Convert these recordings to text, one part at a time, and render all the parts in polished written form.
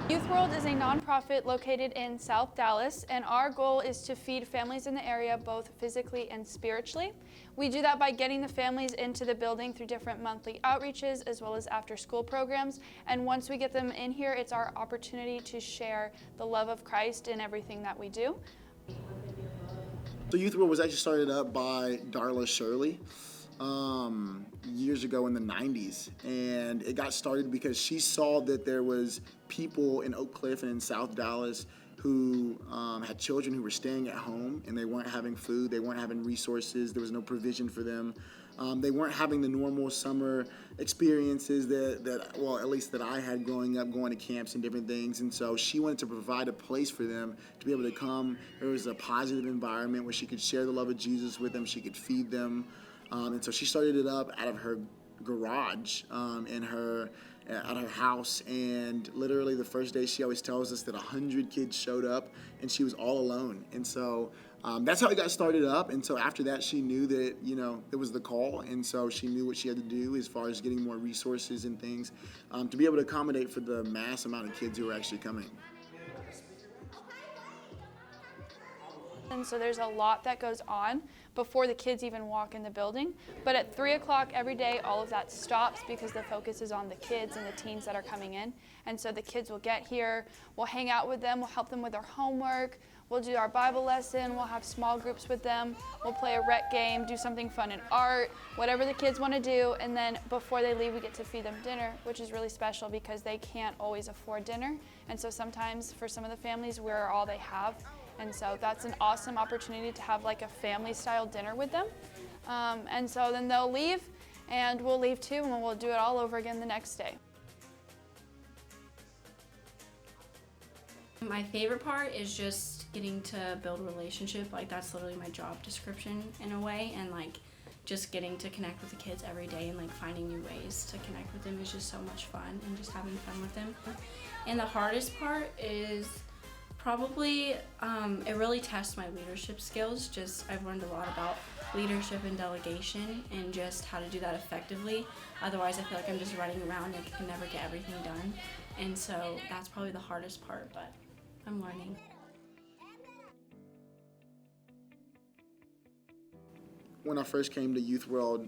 YouthWorld is a nonprofit located in South Dallas, and our goal is to feed families in the area both physically and spiritually. We do that by getting the families into the building through different monthly outreaches as well as after-school programs. And once we get them in here, it's our opportunity to share the love of Christ in everything that we do. So YouthWorld was actually started up by Darla Shirley years ago in the 90s, and it got started because she saw that there was people in Oak Cliff and in South Dallas who had children who were staying at home and they weren't having food, they weren't having resources, there was no provision for them. They weren't having the normal summer experiences well, at least that I had growing up, going to camps and different things. And so she wanted to provide a place for them to be able to come. There was a positive environment where she could share the love of Jesus with them, she could feed them. And so she started it up out of her garage at her house, and literally the first day she always tells us that 100 kids showed up and she was all alone. And so that's how it got started up. And so after that she knew that, you know, it was the call, and so she knew what she had to do as far as getting more resources and things to be able to accommodate for the mass amount of kids who were actually coming. And so there's a lot that goes on before the kids even walk in the building. But at 3 o'clock every day, all of that stops because the focus is on the kids and the teens that are coming in. And so the kids will get here, we'll hang out with them, we'll help them with their homework, we'll do our Bible lesson, we'll have small groups with them, we'll play a rec game, do something fun in art, whatever the kids want to do. And then before they leave, we get to feed them dinner, which is really special because they can't always afford dinner. And so sometimes for some of the families, we're all they have. And so that's an awesome opportunity to have like a family-style dinner with them. And so then they'll leave, and we'll leave too, and we'll do it all over again the next day. My favorite part is just getting to build a relationship. Like, that's literally my job description in a way, and like just getting to connect with the kids every day and like finding new ways to connect with them is just so much fun, and just having fun with them. And the hardest part is probably, it really tests my leadership skills. I've learned a lot about leadership and delegation and just how to do that effectively. Otherwise, I feel like I'm just running around and can never get everything done. And so that's probably the hardest part, but I'm learning. When I first came to YouthWorld,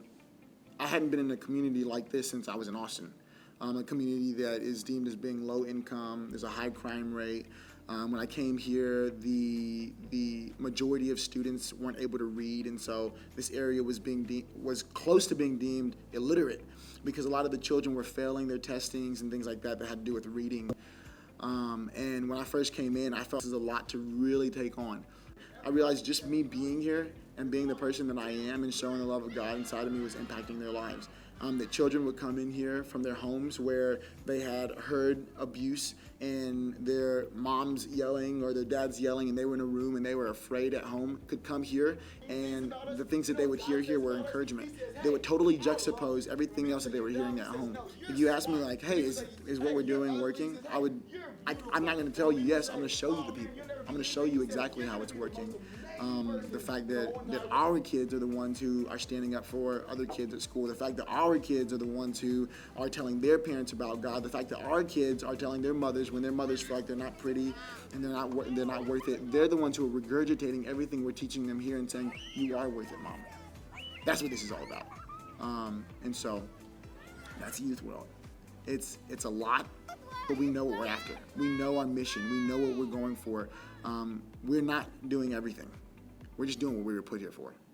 I hadn't been in a community like this since I was in Austin. A community that is deemed as being low income, there's a high crime rate. When I came here, the majority of students weren't able to read, and so this area was close to being deemed illiterate because a lot of the children were failing their testings and things like that had to do with reading. And when I first came in, I felt this is a lot to really take on. I realized just me being here and being the person that I am and showing the love of God inside of me was impacting their lives. That children would come in here from their homes where they had heard abuse and their mom's yelling or their dad's yelling, and they were in a room and they were afraid at home, could come here, and the things that they would hear here were encouragement. They would totally juxtapose everything else that they were hearing at home. If you ask me like, hey, is what we're doing working? I'm not going to tell you yes, I'm going to show you the people. I'm going to show you exactly how it's working. The fact that our kids are the ones who are standing up for other kids at school, the fact that our kids are the ones who are telling their parents about God, the fact that our kids are telling their mothers when their mothers feel like they're not pretty and they're not worth it, they're the ones who are regurgitating everything we're teaching them here and saying, you are worth it, Mom. That's what this is all about. And so that's YouthWorld. It's a lot, but we know what we're after. We know our mission. We know what we're going for. We're not doing everything. We're just doing what we were put here for.